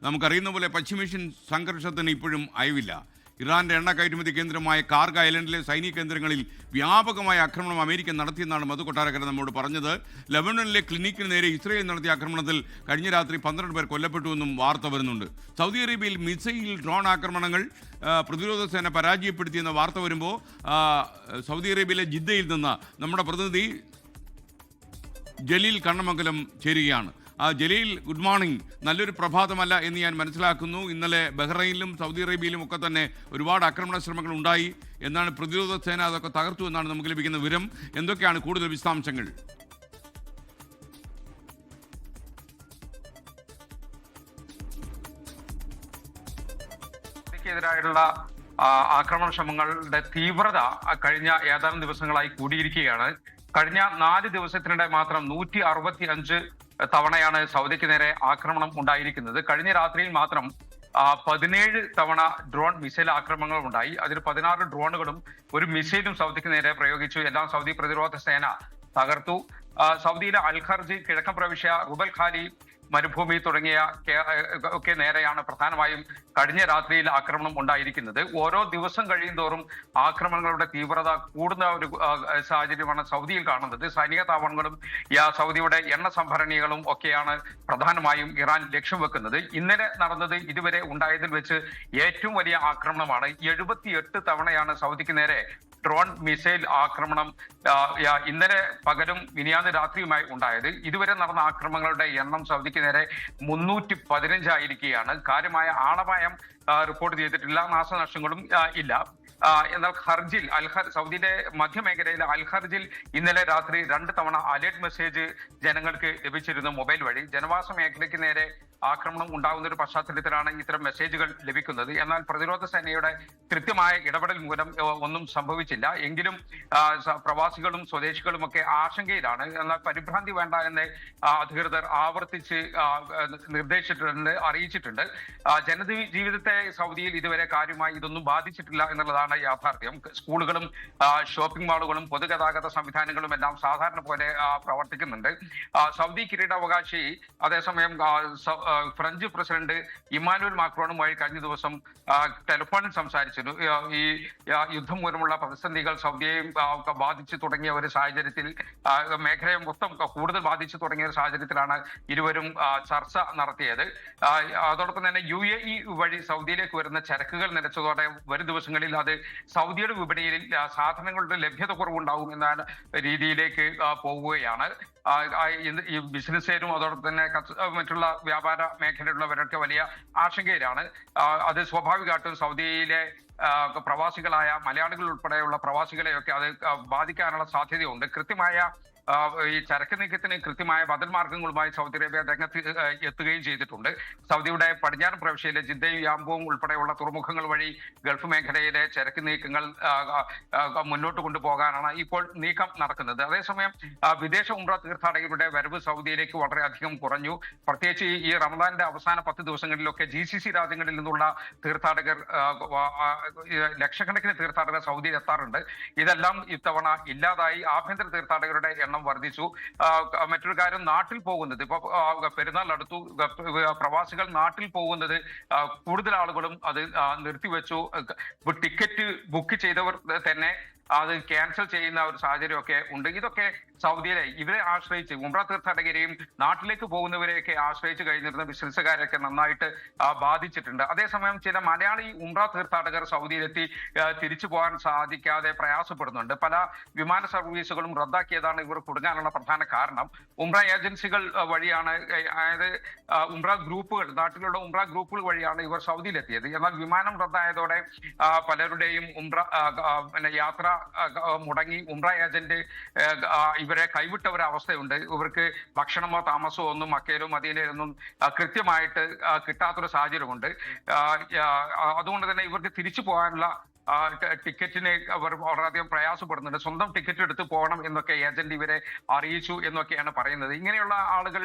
നമുക്കറിയുന്ന പോലെ പശ്ചിമേഷ്യൻ സംഘർഷത്തിന് ഇപ്പോഴും അയവില്ല. ഇറാന്റെ എണ്ണ കയറ്റുമതി കേന്ദ്രമായ കാർഗ് ഐലൻഡിലെ സൈനിക കേന്ദ്രങ്ങളിൽ വ്യാപകമായ ആക്രമണം അമേരിക്ക നടത്തിയെന്നാണ് മധു കൊട്ടാരക്കര നമ്മോട് പറഞ്ഞത്. ലെബനനിലെ ക്ലിനിക്കിന് നേരെ ഇസ്രയേൽ നടത്തിയ ആക്രമണത്തിൽ കഴിഞ്ഞ രാത്രി 12 പേർ കൊല്ലപ്പെട്ടുവെന്നും വാർത്ത വരുന്നുണ്ട്. സൗദി അറേബ്യയിൽ മിസൈൽ ഡ്രോൺ ആക്രമണങ്ങൾ പ്രതിരോധ സേന പരാജയപ്പെടുത്തിയെന്ന വാർത്ത വരുമ്പോൾ സൗദി അറേബ്യയിലെ ജിദ്ദയിൽ നിന്ന് നമ്മുടെ പ്രതിനിധി ജലീൽ കണ്ണമംഗലം ചേരുകയാണ്. Jaleel, good morning. നല്ലൊരു പ്രഭാതമല്ല എന്ന് ഞാൻ മനസ്സിലാക്കുന്നു. ഇന്നലെ ബഹ്റൈനിലും സൗദി അറേബ്യയിലും ഒക്കെ തന്നെ ഒരുപാട് ആക്രമണ ശ്രമങ്ങൾ ഉണ്ടായി എന്നാണ് പ്രതിരോധ സേന അതൊക്കെ തകർത്തു എന്നാണ് നമുക്ക് ലഭിക്കുന്ന വിവരം. എന്തൊക്കെയാണ് കൂടുതൽ വിശദാംശങ്ങൾ? െതിരായുള്ള ആക്രമണ ശ്രമങ്ങളുടെ തീവ്രത കഴിഞ്ഞ ഏതാനും ദിവസങ്ങളായി കൂടിയിരിക്കുകയാണ്. കഴിഞ്ഞ 4 ദിവസത്തിനിടെ മാത്രം 165 തവണയാണ് സൗദിക്ക് നേരെ ആക്രമണം ഉണ്ടായിരിക്കുന്നത്. കഴിഞ്ഞ രാത്രിയിൽ മാത്രം 17 തവണ ഡ്രോൺ മിസൈൽ ആക്രമണങ്ങൾ ഉണ്ടായി. അതിൽ 16 ഡ്രോണുകളും ഒരു മിസൈലും സൗദിക്ക് നേരെ പ്രയോഗിച്ചു. എല്ലാം സൗദി പ്രതിരോധ സേന തകർത്തു. സൗദിയിലെ അൽ ഖർജ്, കിഴക്കൻ പ്രവിശ്യ, റുബൽ ഖാലി മരുഭൂമി തുടങ്ങിയ ഒക്കെ നേരെയാണ് പ്രധാനമായും കഴിഞ്ഞ രാത്രിയിൽ ആക്രമണം ഉണ്ടായിരിക്കുന്നത്. ഓരോ ദിവസം കഴിയും തോറും ആക്രമണങ്ങളുടെ തീവ്രത കൂടുന്ന ഒരു സാഹചര്യമാണ് സൗദിയിൽ കാണുന്നത്. സൈനിക താവളങ്ങളും സൗദിയുടെ എണ്ണ സംഭരണികളും ഒക്കെയാണ് പ്രധാനമായും ഇറാൻ ലക്ഷ്യം വെക്കുന്നത്. ഇന്നലെ നടന്നത് ഇതുവരെ ഉണ്ടായതിൽ വെച്ച് ഏറ്റവും വലിയ ആക്രമണമാണ്. 78 തവണയാണ് സൗദിക്ക് നേരെ ഡ്രോൺ മിസൈൽ ആക്രമണം ഇന്നലെ പകലും മിനിയാന്ന് രാത്രിയുമായി ഉണ്ടായത്. ഇതുവരെ നടന്ന ആക്രമണങ്ങളുടെ എണ്ണം സൗദിക്ക് നേരെ 315 ആയിരിക്കുകയാണ്. കാര്യമായ ആളപായം റിപ്പോർട്ട് ചെയ്തിട്ടില്ല, നാശനഷ്ടങ്ങളും ഇല്ല. എന്നാൽ ഖർജിൽ സൗദിയുടെ മധ്യമേഖലയിലെ അൽ ഖർജിൽ ഇന്നലെ രാത്രി 2 തവണ അലേർട്ട് മെസ്സേജ് ജനങ്ങൾക്ക് ലഭിച്ചിരുന്നു മൊബൈൽ വഴി. ജനവാസ മേഖലയ്ക്ക് നേരെ ആക്രമണം ഉണ്ടാകുന്ന ഒരു പശ്ചാത്തലത്തിലാണ് ഇത്തരം മെസ്സേജുകൾ ലഭിക്കുന്നത്. എന്നാൽ പ്രതിരോധ സേനയുടെ കൃത്യമായ ഇടപെടൽ മൂലം ഒന്നും സംഭവിച്ചില്ല. എങ്കിലും പ്രവാസികളും സ്വദേശികളും ഒക്കെ ആശങ്കയിലാണ്. എന്നാൽ പരിഭ്രാന്തി വേണ്ട എന്ന് അധികൃതർ ആവർത്തിച്ച് അറിയിച്ചിട്ടുണ്ട്. ജനജീവിതത്തെ സൗദിയിൽ ഇതുവരെ കാര്യമായി ഇതൊന്നും ബാധിച്ചിട്ടില്ല എന്നുള്ളതാണ് യാഥാർത്ഥ്യം. സ്കൂളുകളും ഷോപ്പിംഗ് മാളുകളും പൊതുഗതാഗത സംവിധാനങ്ങളും എല്ലാം സാധാരണ പോലെ പ്രവർത്തിക്കുന്നുണ്ട്. സൗദി കിരീടാവകാശി അതേസമയം ഫ്രഞ്ച് പ്രസിഡന്റ് ഇമ്മാനുവൽ മാക്രോണുമായി കഴിഞ്ഞ ദിവസം ടെലിഫോണിൽ സംസാരിച്ചിരുന്നു. ഈ യുദ്ധം മൂലമുള്ള പ്രതിസന്ധികൾ സൗദിയെയും ബാധിച്ചു തുടങ്ങിയ ഒരു സാഹചര്യത്തിൽ, മേഖലയെ മൊത്തം കൂടുതൽ ബാധിച്ചു തുടങ്ങിയ ഒരു സാഹചര്യത്തിലാണ് ഇരുവരും ചർച്ച നടത്തിയത്. അതോടൊപ്പം തന്നെ UAE വഴി സൗദിയിലേക്ക് വരുന്ന ചരക്കുകൾ നിലച്ചതോടെ വരും ദിവസങ്ങളിൽ അത് സൗദിയുടെ വിപണിയിൽ സാധനങ്ങളുടെ ലഭ്യത കുറവുണ്ടാവും എന്ന രീതിയിലേക്ക് പോവുകയാണ്. ഈ ബിസിനസ്സുകാരും അതോടൊപ്പം തന്നെ മറ്റുള്ള വ്യാപാര മേഖലയിലുള്ളവരൊക്കെ വലിയ ആശങ്കയിലാണ്. അത് സ്വാഭാവികമായിട്ടും സൗദിയിലെ പ്രവാസികളായ മലയാളികൾ ഉൾപ്പെടെയുള്ള പ്രവാസികളെയൊക്കെ അത് ബാധിക്കാനുള്ള സാധ്യതയുണ്ട്. കൃത്യമായ ഈ ചരക്ക് നീക്കത്തിന് കൃത്യമായ ബദൽ മാർഗങ്ങളുമായി സൗദി അറേബ്യ രംഗത്ത് എത്തുകയും ചെയ്തിട്ടുണ്ട്. സൗദിയുടെ പടിഞ്ഞാറൻ പ്രവിശ്യയിലെ ജിദ്ദയും യാംബുവും ഉൾപ്പെടെയുള്ള തുറമുഖങ്ങൾ വഴി ഗൾഫ് മേഖലയിലെ ചരക്ക് നീക്കങ്ങൾ മുന്നോട്ട് കൊണ്ടുപോകാനാണ് ഇപ്പോൾ നീക്കം നടക്കുന്നത്. അതേസമയം വിദേശ ഉംറ തീർത്ഥാടകരുടെ വരവ് സൗദിയിലേക്ക് വളരെയധികം കുറഞ്ഞു. പ്രത്യേകിച്ച് ഈ റമദാന്റെ അവസാന 10 ദിവസങ്ങളിലൊക്കെ GCC രാജ്യങ്ങളിൽ നിന്നുള്ള തീർത്ഥാടകർ, ലക്ഷക്കണക്കിന് തീർത്ഥാടകർ സൗദിയിൽ എത്താറുണ്ട്. ഇതെല്ലാം ഇത്തവണ ഇല്ലാതായി. ആഭ്യന്തര തീർത്ഥാടകരുടെ എണ്ണം വർദ്ധിച്ചു. മറ്റൊരു കാര്യം, നാട്ടിൽ പോകുന്നത് ഇപ്പൊ പെരുന്നാൾ അടുത്തു. പ്രവാസികൾ നാട്ടിൽ പോകുന്നത് കൂടുതൽ ആളുകളും അത് നിർത്തിവെച്ചു. ടിക്കറ്റ് ബുക്ക് ചെയ്തവർ തന്നെ അത് ക്യാൻസൽ ചെയ്യുന്ന ഒരു സാഹചര്യമൊക്കെ ഉണ്ട്. ഇതൊക്കെ സൗദിയിലെ ഇവരെ ആശ്രയിച്ച് ഉംറ തീർത്ഥാടകരെയും നാട്ടിലേക്ക് പോകുന്നവരെയൊക്കെ ആശ്രയിച്ച് കഴിഞ്ഞിരുന്ന ബിസിനസ്സുകാരെയൊക്കെ നന്നായിട്ട് ബാധിച്ചിട്ടുണ്ട്. അതേസമയം ചില മലയാളി ഉംറ തീർത്ഥാടകർ സൗദിയിലെത്തി തിരിച്ചു പോകാൻ സാധിക്കാതെ പ്രയാസപ്പെടുന്നുണ്ട്. പല വിമാന സർവീസുകളും റദ്ദാക്കിയതാണ് ഇവർ കുടുങ്ങാനുള്ള പ്രധാന കാരണം. ഉംറ ഏജൻസികൾ വഴിയാണ്, അതായത് ഉംറ ഗ്രൂപ്പുകൾ, നാട്ടിലുള്ള ഉംറ ഗ്രൂപ്പുകൾ വഴിയാണ് ഇവർ സൗദിയിലെത്തിയത്. എന്നാൽ വിമാനം റദ്ദായതോടെ പലരുടെയും യാത്ര മുടങ്ങി. ഉംറ ഏജന്റ് ഇവരെ കൈവിട്ട ഒരു അവസ്ഥയുണ്ട്. ഇവർക്ക് ഭക്ഷണമോ താമസമോ ഒന്നും മക്കയിലും മദീനയിലൊന്നും കൃത്യമായിട്ട് കിട്ടാത്തൊരു സാഹചര്യമുണ്ട്. അതുകൊണ്ട് തന്നെ ഇവർക്ക് തിരിച്ചു പോകാനുള്ള ടിക്കറ്റിന് അവർ വളരെയധികം പ്രയാസപ്പെടുന്നുണ്ട്. സ്വന്തം ടിക്കറ്റ് എടുത്ത് പോകണം എന്നൊക്കെ ഏജന്റ് ഇവരെ അറിയിച്ചു എന്നൊക്കെയാണ് പറയുന്നത്. ഇങ്ങനെയുള്ള ആളുകൾ,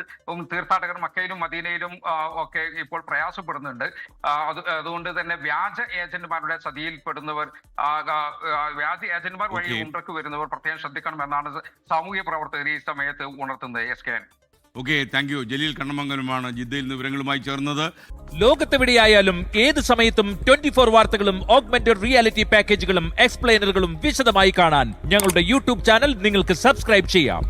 തീർത്ഥാടകർ മക്കയിലും മദീനയിലും ഒക്കെ ഇപ്പോൾ പ്രയാസപ്പെടുന്നുണ്ട്. അതുകൊണ്ട് തന്നെ വ്യാജ ഏജന്റുമാരുടെ ചതിയിൽപ്പെടുന്നവർ, വ്യാജ ഏജന്റുമാർ വഴി ഉംറയ്ക്ക് വരുന്നവർ പ്രത്യേകം ശ്രദ്ധിക്കണമെന്നാണ് സാമൂഹ്യ പ്രവർത്തകർ ഈ സമയത്ത് ഉണർത്തുന്നത്. SK. Okay, thank you. Jaleel കണ്ണമംഗലമാണ് ജിദ്ദയിൽ നിന്ന് വിവരങ്ങളുമായി ചേർന്നത്. ലോകത്തെവിടെയായാലും ഏത് സമയത്തും 24 വാർത്തകളും ഓഗ്മെന്റഡ് റിയാലിറ്റി പാക്കേജുകളും എക്സ്പ്ലെയിനറുകളും വിശദമായി കാണാൻ ഞങ്ങളുടെ യൂട്യൂബ് ചാനൽ നിങ്ങൾക്ക് സബ്സ്ക്രൈബ് ചെയ്യാം.